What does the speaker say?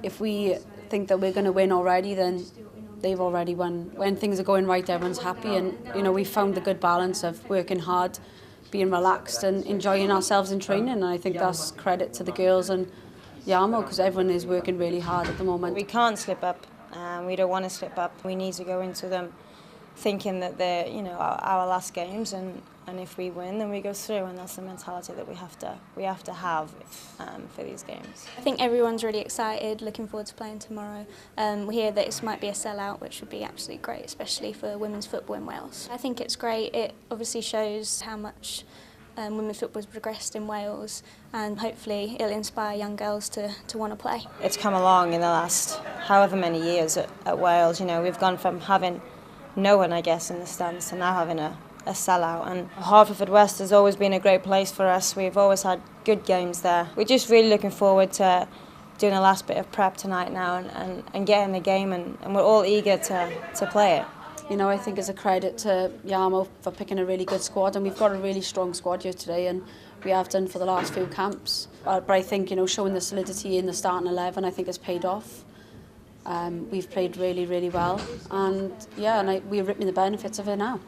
If we think that we're going to win already, then they've already won. When things are going right, everyone's happy, and we've found the good balance of working hard, being relaxed and enjoying ourselves in training, and I think that's credit to the girls and Yarmo, because everyone is working really hard at the moment. We can't slip up, and we don't want to slip up. We need to go into them thinking that they're our last games, and if we win, then we go through, and that's the mentality that we have to have for these games. I think everyone's really excited, looking forward to playing tomorrow. We hear that this might be a sellout, which would be absolutely great, especially for women's football in Wales. I think it's great. It obviously shows how much women's football has progressed in Wales, and hopefully it'll inspire young girls to want to play. It's come along in the last however many years at Wales. We've gone from having no one, I guess, in the stands to now having a sellout, and Haverfordwest has always been a great place for us. We've always had good games there. We're just really looking forward to doing the last bit of prep tonight now and getting the game, and we're all eager to play it. I think it's a credit to Yarmo for picking a really good squad, and we've got a really strong squad here today, and we have done for the last few camps. But I think showing the solidity in the starting 11, I think has paid off. We've played really, really well, and we're reaping the benefits of it now.